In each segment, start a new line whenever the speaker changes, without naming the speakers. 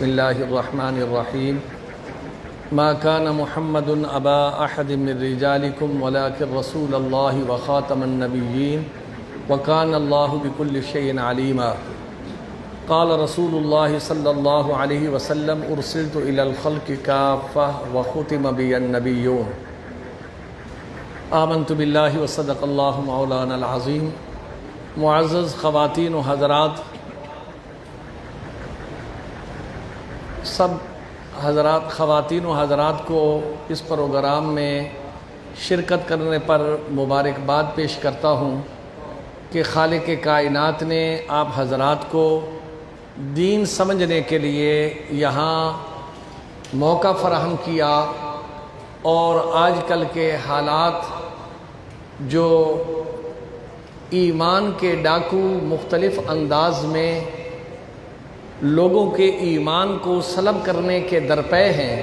بسم الله الرحمن الرحيم ما كان محمد أبا أحد من رجالكم ولكن رسول الله وخاتم النبيين وكان الله بكل شيء عليما قال رسول الله صلى الله عليه وسلم أرسلت إلى الخلق كافة وختم بي النبيون آمنت بالله وصدق الله مولانا العظيم. معزز خواتین و حضرات، سب حضرات خواتین و حضرات کو اس پروگرام میں شرکت کرنے پر مبارکباد پیش کرتا ہوں کہ خالق کائنات نے آپ حضرات کو دین سمجھنے کے لیے یہاں موقع فراہم کیا، اور آج کل کے حالات جو ایمان کے ڈاکو مختلف انداز میں لوگوں کے ایمان کو سلب کرنے کے درپے ہیں،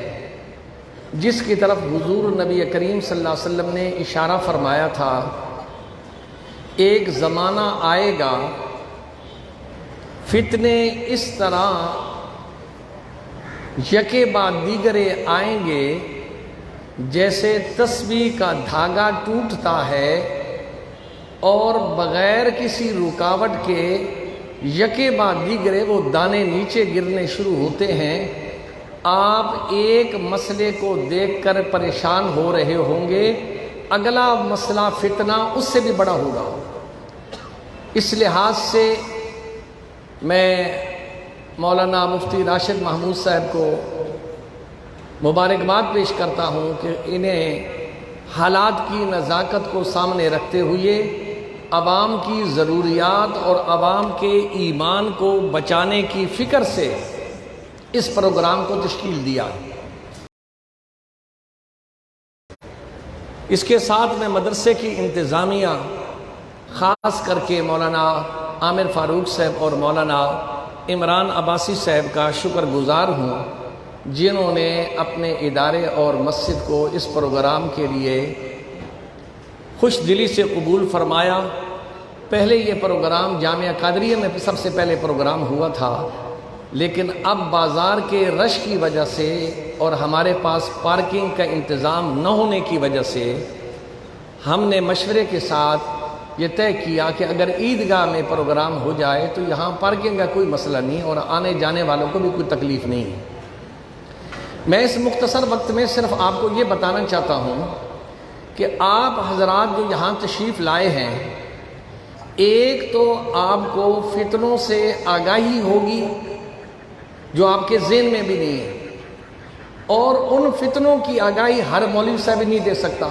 جس کی طرف حضور نبی کریم صلی اللہ علیہ وسلم نے اشارہ فرمایا تھا، ایک زمانہ آئے گا فتنے اس طرح یکے بعد دیگرے آئیں گے جیسے تسبیح کا دھاگا ٹوٹتا ہے اور بغیر کسی رکاوٹ کے یکے بعد دیگرے وہ دانے نیچے گرنے شروع ہوتے ہیں۔ آپ ایک مسئلے کو دیکھ کر پریشان ہو رہے ہوں گے، اگلا مسئلہ فتنہ اس سے بھی بڑا ہوگا۔ اس لحاظ سے میں مولانا مفتی راشد محمود صاحب کو مبارکباد پیش کرتا ہوں کہ انہیں حالات کی نزاکت کو سامنے رکھتے ہوئے عوام کی ضروریات اور عوام کے ایمان کو بچانے کی فکر سے اس پروگرام کو تشکیل دیا۔ اس کے ساتھ میں مدرسے کی انتظامیہ خاص کر کے مولانا عامر فاروق صاحب اور مولانا عمران عباسی صاحب کا شکر گزار ہوں، جنہوں نے اپنے ادارے اور مسجد کو اس پروگرام کے لیے خوش دلی سے قبول فرمایا۔ پہلے یہ پروگرام جامعہ قادریہ میں سب سے پہلے پروگرام ہوا تھا، لیکن اب بازار کے رش کی وجہ سے اور ہمارے پاس پارکنگ کا انتظام نہ ہونے کی وجہ سے ہم نے مشورے کے ساتھ یہ طے کیا کہ اگر عیدگاہ میں پروگرام ہو جائے تو یہاں پارکنگ کا کوئی مسئلہ نہیں اور آنے جانے والوں کو بھی کوئی تکلیف نہیں ہے۔ میں اس مختصر وقت میں صرف آپ کو یہ بتانا چاہتا ہوں کہ آپ حضرات جو یہاں تشریف لائے ہیں، ایک تو آپ کو فتنوں سے آگاہی ہوگی جو آپ کے ذہن میں بھی نہیں ہے، اور ان فتنوں کی آگاہی ہر مولوی صاحب نہیں دے سکتا،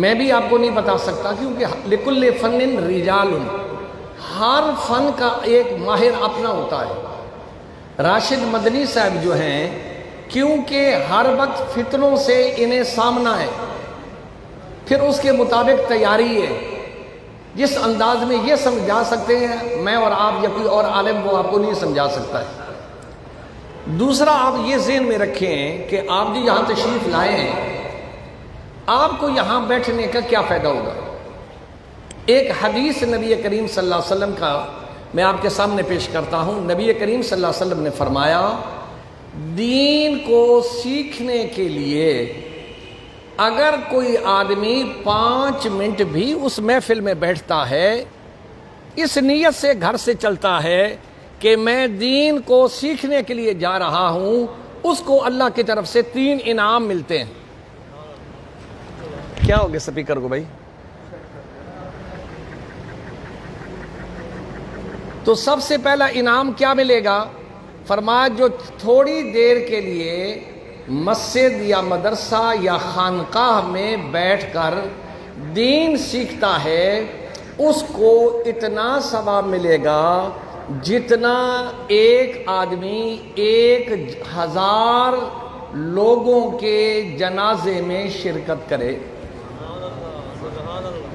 میں بھی آپ کو نہیں بتا سکتا، کیونکہ لکل فن رجال، ہر فن کا ایک ماہر اپنا ہوتا ہے۔ راشد مدنی صاحب جو ہیں، کیونکہ ہر وقت فتنوں سے انہیں سامنا ہے، پھر اس کے مطابق تیاری ہے، جس انداز میں یہ سمجھا سکتے ہیں میں اور آپ یا کوئی اور عالم وہ آپ کو نہیں سمجھا سکتا ہے۔ دوسرا، آپ یہ ذہن میں رکھیں کہ آپ جو یہاں تشریف لائے ہیں، آپ کو یہاں بیٹھنے کا کیا فائدہ ہوگا۔ ایک حدیث نبی کریم صلی اللہ علیہ وسلم کا میں آپ کے سامنے پیش کرتا ہوں۔ نبی کریم صلی اللہ علیہ وسلم نے فرمایا، دین کو سیکھنے کے لیے اگر کوئی آدمی 5 منٹ بھی اس محفل میں بیٹھتا ہے، اس نیت سے گھر سے چلتا ہے کہ میں دین کو سیکھنے کے لیے جا رہا ہوں، اس کو اللہ کی طرف سے 3 انعام ملتے ہیں۔ کیا ہو گیا سپیکر کو بھائی؟ تو سب سے پہلا انعام کیا ملے گا؟ فرمایا جو تھوڑی دیر کے لیے مسجد یا مدرسہ یا خانقاہ میں بیٹھ کر دین سیکھتا ہے، اس کو اتنا ثواب ملے گا جتنا ایک آدمی 1000 لوگوں کے جنازے میں شرکت کرے۔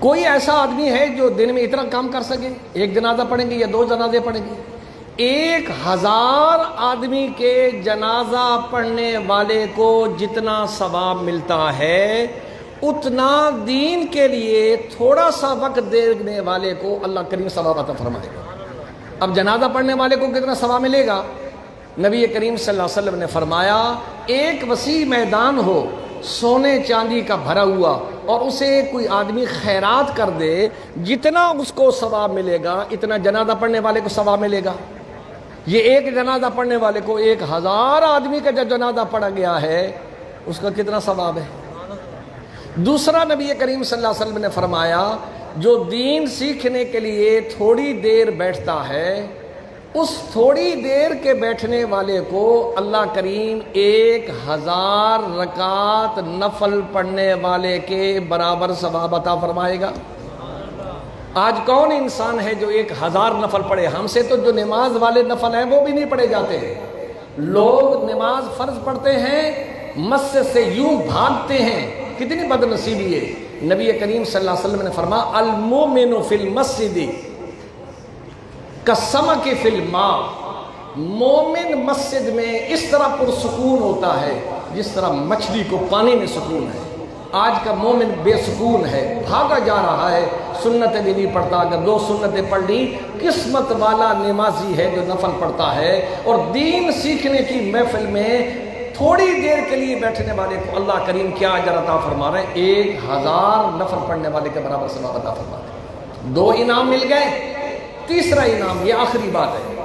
کوئی ایسا آدمی ہے جو دن میں اتنا کام کر سکے؟ ایک جنازہ پڑھیں گے یا 2 جنازے پڑھیں گے؟ 1000 آدمی کے جنازہ پڑھنے والے کو جتنا ثواب ملتا ہے، اتنا دین کے لیے تھوڑا سا وقت دینے والے کو اللہ کریم ثواب عطا فرمائے گا۔ اب جنازہ پڑھنے والے کو کتنا ثواب ملے گا؟ نبی کریم صلی اللہ علیہ وسلم نے فرمایا ایک وسیع میدان ہو سونے چاندی کا بھرا ہوا اور اسے کوئی آدمی خیرات کر دے، جتنا اس کو ثواب ملے گا اتنا جنازہ پڑھنے والے کو ثواب ملے گا۔ یہ ایک جنازہ پڑھنے والے کو 1000 آدمی کا جو جنازہ پڑھا گیا ہے اس کا کتنا ثواب ہے۔ دوسرا نبی کریم صلی اللہ علیہ وسلم نے فرمایا جو دین سیکھنے کے لیے تھوڑی دیر بیٹھتا ہے، اس تھوڑی دیر کے بیٹھنے والے کو اللہ کریم 1000 رکعت نفل پڑھنے والے کے برابر ثواب عطا فرمائے گا۔ آج کون انسان ہے جو 1000 نفل پڑھے؟ ہم سے تو جو نماز والے نفل ہیں وہ بھی نہیں پڑھے جاتے ہیں۔ لوگ نماز فرض پڑھتے ہیں، مسجد سے یوں بھاگتے ہیں، کتنی بد نصیبی ہے۔ نبی کریم صلی اللہ علیہ وسلم نے فرمایا المومن فی المسجد کالسمک فی الماء، مومن مسجد میں اس طرح پرسکون ہوتا ہے جس طرح مچھلی کو پانی میں سکون ہے۔ آج کا مومن بے سکون ہے، بھاگا جا رہا ہے، سنتیں بھی نہیں پڑھتا، اگر 2 سنتیں پڑھ لی قسمت والا نمازی ہے جو نفل پڑھتا ہے۔ اور دین سیکھنے کی محفل میں تھوڑی دیر کے لیے بیٹھنے والے کو اللہ کریم کیا اجر عطا فرما رہے ہیں؟ 1000 نفل پڑھنے والے کے برابر ثواب عطا فرما رہے ہیں۔ 2 انعام مل گئے۔ تیسرا انعام، یہ آخری بات ہے،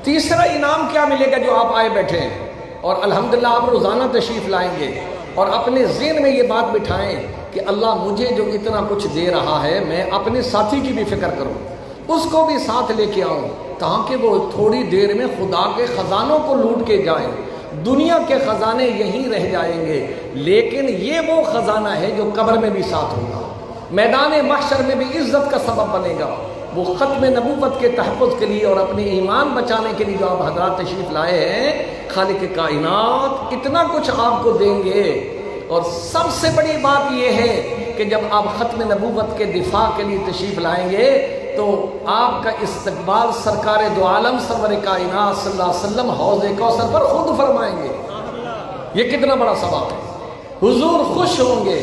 تیسرا انعام کیا ملے گا جو آپ آئے بیٹھے ہیں اور الحمدللہ آپ روزانہ تشریف لائیں گے اور اپنے ذہن میں یہ بات بٹھائیں کہ اللہ مجھے جو اتنا کچھ دے رہا ہے میں اپنے ساتھی کی بھی فکر کروں، اس کو بھی ساتھ لے کے آؤں تاکہ وہ تھوڑی دیر میں خدا کے خزانوں کو لوٹ کے جائیں۔ دنیا کے خزانے یہیں رہ جائیں گے لیکن یہ وہ خزانہ ہے جو قبر میں بھی ساتھ ہوگا، میدان محشر میں بھی عزت کا سبب بنے گا۔ وہ ختم نبوت کے تحفظ کے لیے اور اپنے ایمان بچانے کے لیے جو آپ حضرات تشریف لائے ہیں، خالق کائنات اتنا کچھ آپ کو دیں گے۔ اور سب سے بڑی بات یہ ہے کہ جب آپ ختم نبوت کے دفاع کے لیے تشریف لائیں گے تو آپ کا استقبال سرکار دو عالم سرور کائنات صلی اللہ علیہ وسلم حوض کوثر پر خود فرمائیں گے۔ یہ کتنا بڑا ثواب ہے۔ حضور خوش ہوں گے،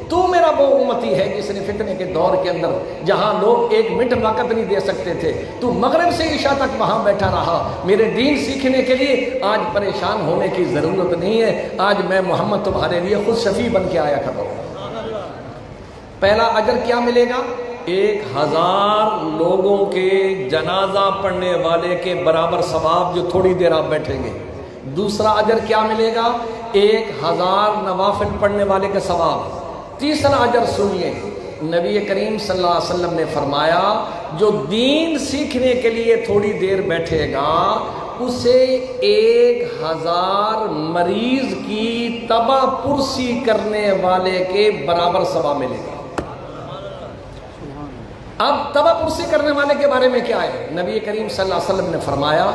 تو میرا وہ امتی ہے جس نے فتنے کے دور کے اندر جہاں لوگ 1 منٹ وقت نہیں دے سکتے تھے، تو مغرب سے عشاء تک وہاں بیٹھا رہا میرے دین سیکھنے کے لیے۔ آج پریشان ہونے کی ضرورت نہیں ہے، آج میں محمد تمہارے لیے خود شفیع بن کے آیا کرتا ہوں۔ پہلا اجر کیا ملے گا؟ 1000 لوگوں کے جنازہ پڑھنے والے کے برابر ثواب جو تھوڑی دیر آپ بیٹھیں گے۔ دوسرا اجر کیا ملے گا؟ 1000 نوافل پڑھنے والے کے ثواب۔ تیسرا اجر سنیے، نبی کریم صلی اللہ علیہ وسلم نے فرمایا جو دین سیکھنے کے لیے تھوڑی دیر بیٹھے گا اسے 1000 مریض کی تبا پرسی کرنے والے کے برابر ثواب ملے گا۔ اب تبا پرسی کرنے والے کے بارے میں کیا ہے؟ نبی کریم صلی اللہ علیہ وسلم نے فرمایا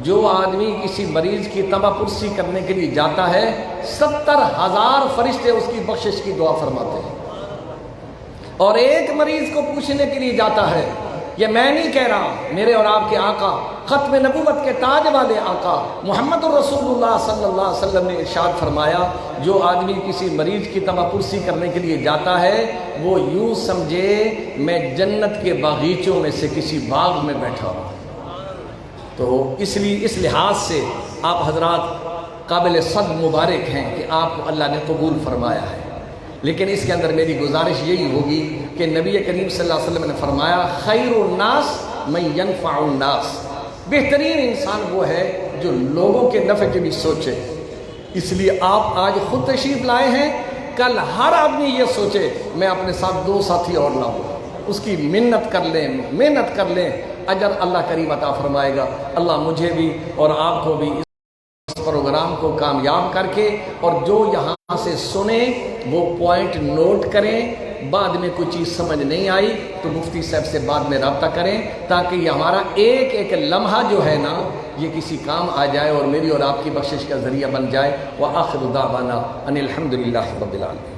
جو آدمی کسی مریض کی تبا پرسی کرنے کے لیے جاتا ہے 70,000 فرشتے اس کی بخشش کی دعا فرماتے ہیں، اور ایک مریض کو پوچھنے کے لیے جاتا ہے، یہ میں نہیں کہہ رہا، میرے اور آپ کے آقا ختم نبوت کے تاج والے آقا محمد الرسول اللہ صلی اللہ علیہ وسلم نے ارشاد فرمایا جو آدمی کسی مریض کی تبا پرسی کرنے کے لیے جاتا ہے وہ یوں سمجھے میں جنت کے باغیچوں میں سے کسی باغ میں بیٹھا ہوں۔ تو اس لیے اس لحاظ سے آپ حضرات قابل صد مبارک ہیں کہ آپ کو اللہ نے قبول فرمایا ہے، لیکن اس کے اندر میری گزارش یہی ہوگی کہ نبی کریم صلی اللہ علیہ وسلم نے فرمایا خیر الناس من ينفع الناس، بہترین انسان وہ ہے جو لوگوں کے نفع کے بھی سوچے۔ اس لیے آپ آج خود تشریف لائے ہیں، کل ہر آدمی یہ سوچے میں اپنے ساتھ 2 ساتھی اور لاؤں، اس کی محنت کر لیں، اجر اللہ کریم عطا فرمائے گا۔ اللہ مجھے بھی اور آپ کو بھی اس پروگرام کو کامیاب کر کے، اور جو یہاں سے سنیں وہ پوائنٹ نوٹ کریں، بعد میں کوئی چیز سمجھ نہیں آئی تو مفتی صاحب سے بعد میں رابطہ کریں تاکہ یہ ہمارا ایک ایک لمحہ جو ہے نا یہ کسی کام آ جائے اور میری اور آپ کی بخشش کا ذریعہ بن جائے۔ وآخر دعوانا ان الحمدللہ رب العالمین۔